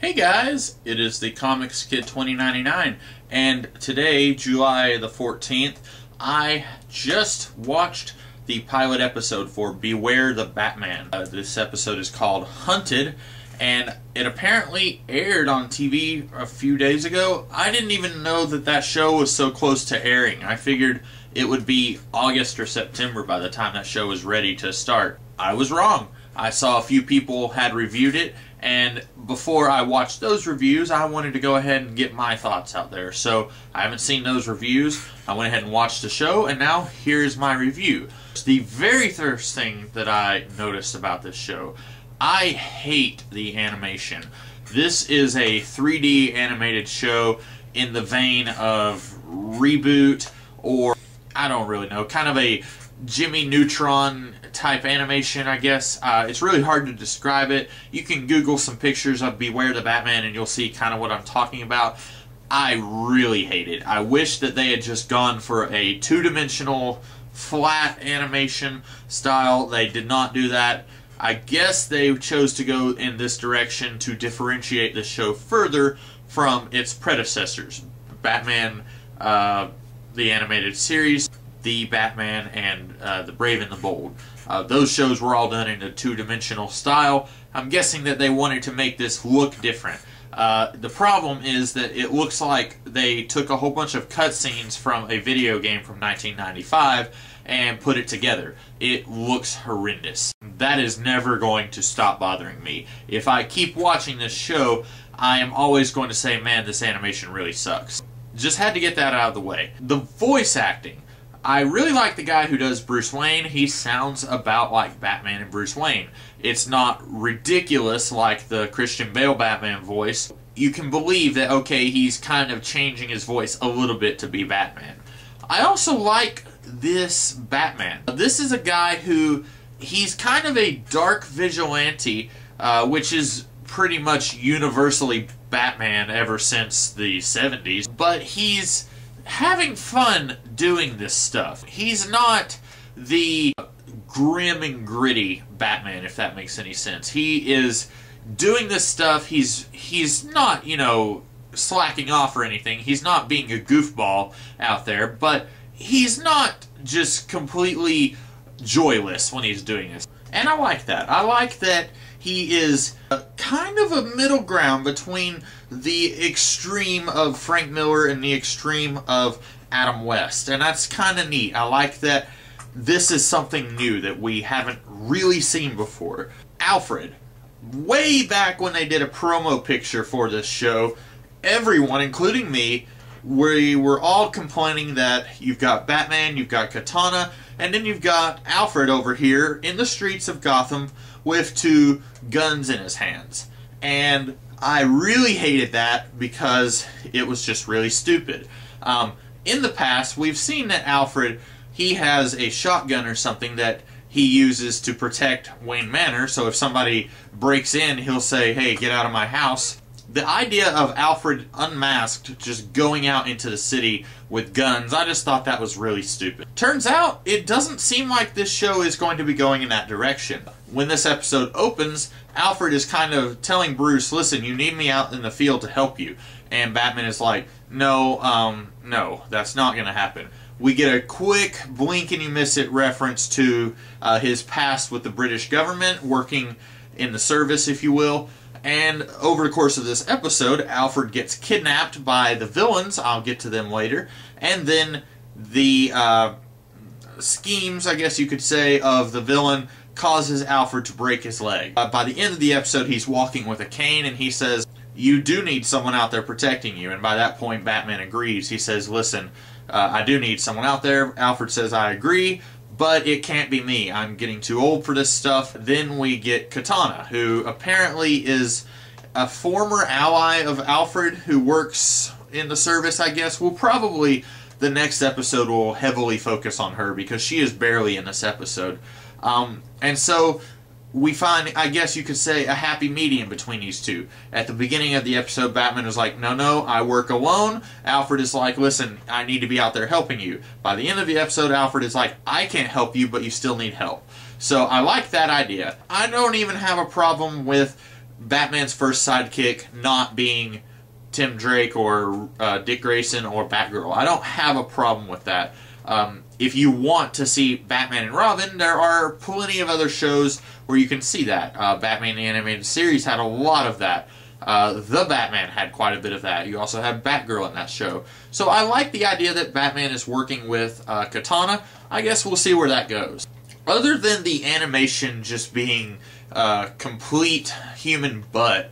Hey guys, it is the Comics Kid 2099, and today, July the 14th, I just watched the pilot episode for Beware the Batman. This episode is called Hunted, and it apparently aired on TV a few days ago. I didn't even know that show was so close to airing. I figured it would be August or September by the time that show was ready to start. I was wrong. I saw a few people had reviewed it, and before I watched those reviews, I wanted to go ahead and get my thoughts out there. So I haven't seen those reviews. I went ahead and watched the show, and now here's my review. The very first thing that I noticed about this show, I hate the animation. This is a 3D animated show in the vein of Reboot, or I don't really know, kind of a Jimmy Neutron type animation, I guess. It's really hard to describe it. You can Google some pictures of Beware the Batman and you'll see kind of what I'm talking about. I really hate it. I wish that they had just gone for a two-dimensional flat animation style. They did not do that. I guess they chose to go in this direction to differentiate the show further from its predecessors. Batman, the animated series, The Batman, and The Brave and the Bold. Those shows were all done in a two-dimensional style. I'm guessing that they wanted to make this look different. The problem is that it looks like they took a whole bunch of cutscenes from a video game from 1995 and put it together. It looks horrendous. That is never going to stop bothering me. If I keep watching this show, I am always going to say, man, this animation really sucks. Just had to get that out of the way. The voice acting. I really like the guy who does Bruce Wayne. He sounds about like Batman and Bruce Wayne. It's not ridiculous like the Christian Bale Batman voice. You can believe that, okay, he's kind of changing his voice a little bit to be Batman. I also like this Batman. This is a guy who, he's kind of a dark vigilante, which is pretty much universally Batman ever since the 70s, but he's having fun doing this stuff. He's not the grim and gritty Batman, if that makes any sense. He is doing this stuff. He's not, you know, slacking off or anything. He's not being a goofball out there, but he's not just completely joyless when he's doing this. And I like that. I like that he is kind of a middle ground between the extreme of Frank Miller and the extreme of Adam West. And that's kind of neat. I like that this is something new that we haven't really seen before. Alfred. Way back when they did a promo picture for this show, everyone, including me, we were all complaining that you've got Batman, you've got Katana, and then you've got Alfred over here in the streets of Gotham with two guns in his hands. And I really hated that because it was just really stupid. In the past, we've seen that Alfred, he has a shotgun or something that he uses to protect Wayne Manor, so if somebody breaks in, he'll say, hey, get out of my house. The idea of Alfred unmasked just going out into the city with guns, I just thought that was really stupid. Turns out, it doesn't seem like this show is going to be going in that direction. When this episode opens, Alfred is kind of telling Bruce, listen, you need me out in the field to help you. And Batman is like, no, no, that's not going to happen. We get a quick blink and you miss it reference to his past with the British government, working in the service, if you will. And over the course of this episode, Alfred gets kidnapped by the villains. I'll get to them later. And then the schemes, I guess you could say, of the villain causes Alfred to break his leg. By the end of the episode, he's walking with a cane, and he says, you do need someone out there protecting you. And by that point, Batman agrees. He says, listen, I do need someone out there. Alfred says, I agree. But it can't be me. I'm getting too old for this stuff. Then we get Katana, who apparently is a former ally of Alfred who works in the service, I guess. The next episode will heavily focus on her because she is barely in this episode. And so we find, I guess you could say, a happy medium between these two. At the beginning of the episode, Batman is like, no, I work alone. Alfred is like, listen, I need to be out there helping you. By the end of the episode, Alfred is like, I can't help you, but you still need help. So I like that idea. I don't even have a problem with Batman's first sidekick not being Tim Drake or Dick Grayson or Batgirl. I don't have a problem with that. If you want to see Batman and Robin, there are plenty of other shows where you can see that. Batman the Animated Series had a lot of that. The Batman had quite a bit of that. You also have Batgirl in that show. So I like the idea that Batman is working with Katana. I guess we'll see where that goes. Other than the animation just being complete human butt,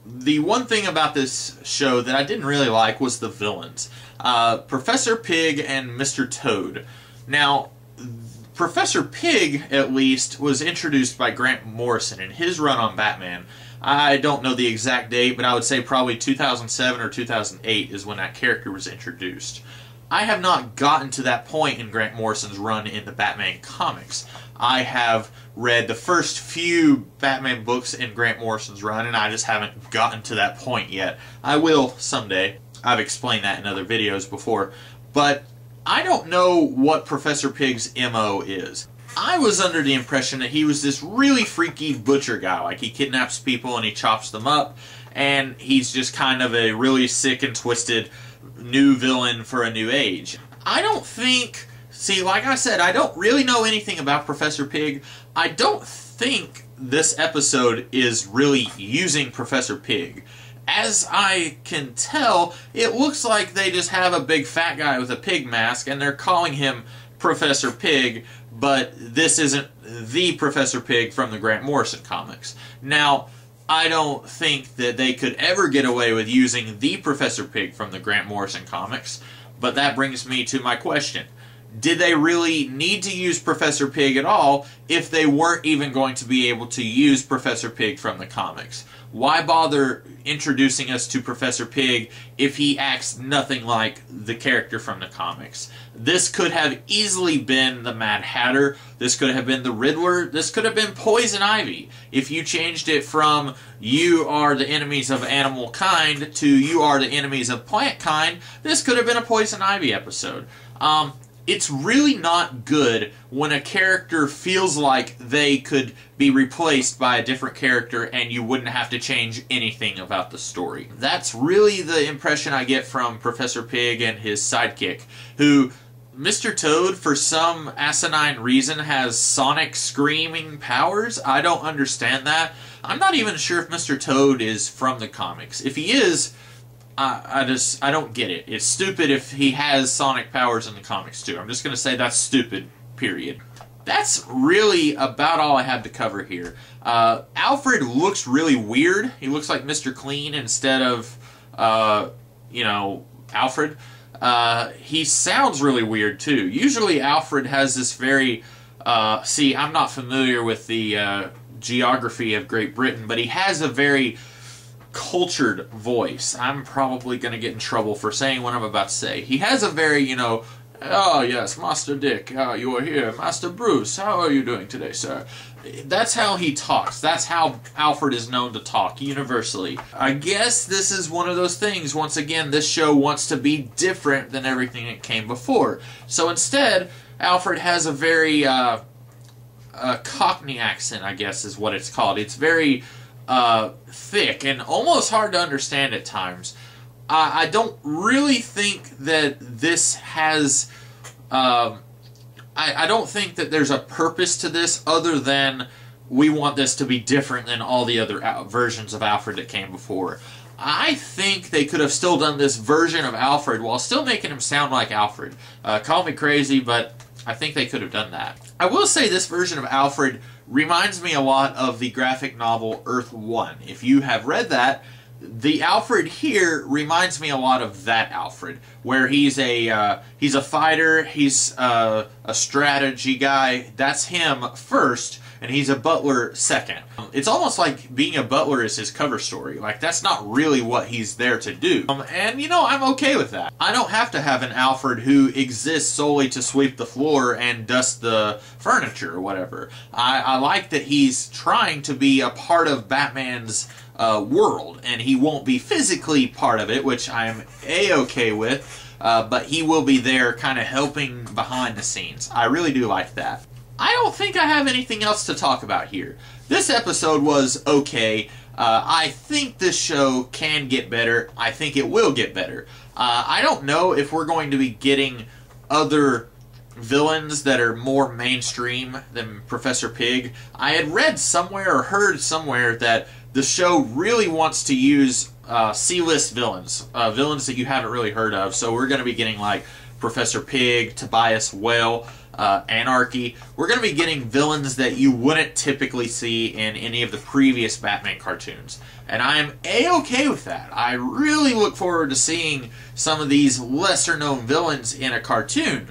the one thing about this show that I didn't really like was the villains. Professor Pig and Mr. Toad. Now, Professor Pig, at least, was introduced by Grant Morrison in his run on Batman. I don't know the exact date, but I would say probably 2007 or 2008 is when that character was introduced. I have not gotten to that point in Grant Morrison's run in the Batman comics. I have read the first few Batman books in Grant Morrison's run, and I just haven't gotten to that point yet. I will someday. I've explained that in other videos before. But I don't know what Professor Pig's MO is. I was under the impression that he was this really freaky butcher guy. Like, he kidnaps people and he chops them up, and he's just kind of a really sick and twisted new villain for a new age. I don't think... See, like I said, I don't really know anything about Professor Pig. I don't think this episode is really using Professor Pig. As I can tell, it looks like they just have a big fat guy with a pig mask, and they're calling him Professor Pig, but this isn't the Professor Pig from the Grant Morrison comics. Now, I don't think that they could ever get away with using the Professor Pig from the Grant Morrison comics, but that brings me to my question. Did they really need to use Professor Pig at all if they weren't even going to be able to use Professor Pig from the comics? Why bother introducing us to Professor Pig if he acts nothing like the character from the comics? This could have easily been the Mad Hatter. This could have been the Riddler. This could have been Poison Ivy. If you changed it from you are the enemies of animal kind to you are the enemies of plant kind, this could have been a Poison Ivy episode. It's really not good when a character feels like they could be replaced by a different character and you wouldn't have to change anything about the story. That's really the impression I get from Professor Pig and his sidekick, who, Mr. Toad, for some asinine reason, has sonic screaming powers. I don't understand that. I'm not even sure if Mr. Toad is from the comics. If he is... I don't get it. It's stupid if he has sonic powers in the comics too. I'm just going to say that's stupid, period. That's really about all I have to cover here. Alfred looks really weird. He looks like Mr. Clean instead of, Alfred. He sounds really weird too. Usually Alfred has this very, I'm not familiar with the geography of Great Britain, but he has a very cultured voice. I'm probably going to get in trouble for saying what I'm about to say. He has a very, oh yes, Master Dick, you are here. Master Bruce, how are you doing today, sir? That's how he talks. That's how Alfred is known to talk, universally. I guess this is one of those things. Once again, this show wants to be different than everything that came before. So instead, Alfred has a very Cockney accent, I guess is what it's called. It's very thick and almost hard to understand at times. I don't really think that this has... I don't think that there's a purpose to this other than we want this to be different than all the other versions of Alfred that came before. I think they could have still done this version of Alfred while still making him sound like Alfred. Call me crazy, but I think they could have done that. I will say this version of Alfred reminds me a lot of the graphic novel Earth 1. If you have read that, the Alfred here reminds me a lot of that Alfred, where he's a fighter, he's a strategy guy. That's him first, and he's a butler second. It's almost like being a butler is his cover story. Like, that's not really what he's there to do. And, I'm okay with that. I don't have to have an Alfred who exists solely to sweep the floor and dust the furniture or whatever. I like that he's trying to be a part of Batman's world, and he won't be physically part of it, which I'm A-okay with, but he will be there kind of helping behind the scenes. I really do like that. I don't think I have anything else to talk about here. This episode was okay. I think this show can get better. I think it will get better. I don't know if we're going to be getting other villains that are more mainstream than Professor Pig. I had read somewhere or heard somewhere that the show really wants to use C-list villains, villains that you haven't really heard of. So we're going to be getting like Professor Pig, Tobias Whale, Anarchy. We're going to be getting villains that you wouldn't typically see in any of the previous Batman cartoons. And I am A-okay with that. I really look forward to seeing some of these lesser-known villains in a cartoon,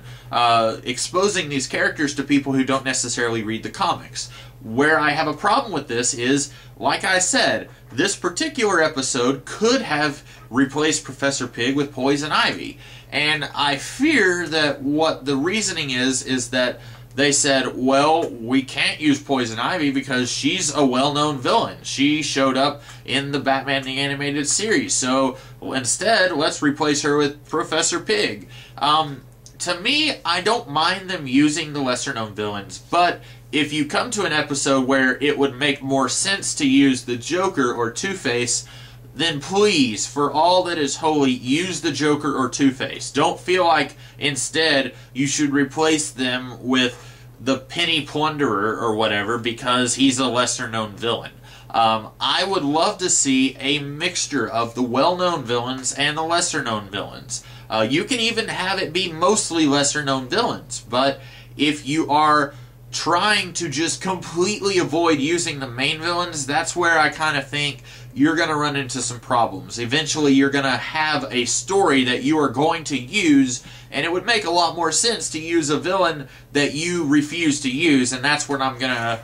exposing these characters to people who don't necessarily read the comics. Where I have a problem with this is, like I said, this particular episode could have replaced Professor Pig with Poison Ivy. And I fear that what the reasoning is that they said, well, we can't use Poison Ivy because she's a well-known villain. She showed up in the Batman the Animated Series. So instead, let's replace her with Professor Pig. To me, I don't mind them using the lesser-known villains, but if you come to an episode where it would make more sense to use the Joker or Two-Face, then please, for all that is holy, use the Joker or Two-Face. Don't feel like instead you should replace them with the Penny Plunderer or whatever because he's a lesser-known villain. I would love to see a mixture of the well-known villains and the lesser-known villains. You can even have it be mostly lesser-known villains, but if you are trying to just completely avoid using the main villains, that's where I kind of think you're going to run into some problems. Eventually, you're going to have a story that you are going to use, and it would make a lot more sense to use a villain that you refuse to use, and that's when I'm going to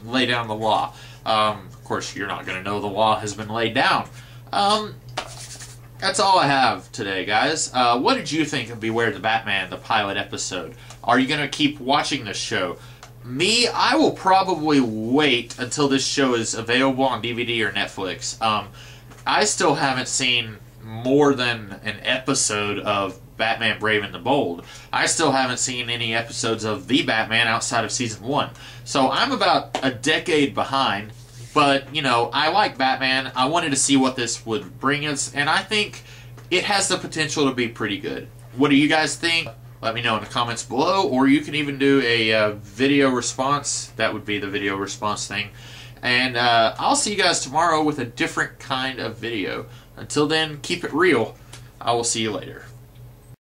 lay down the law. Of course, you're not going to know the law has been laid down. That's all I have today, guys. What did you think of Beware the Batman, the pilot episode? Are you going to keep watching this show? Me, I will probably wait until this show is available on DVD or Netflix. I still haven't seen more than an episode of Batman Brave and the Bold. I still haven't seen any episodes of The Batman outside of Season 1. So I'm about a decade behind. But, you know, I like Batman. I wanted to see what this would bring us, and I think it has the potential to be pretty good. What do you guys think? Let me know in the comments below, or you can even do a video response. That would be the video response thing. And I'll see you guys tomorrow with a different kind of video. Until then, keep it real. I will see you later.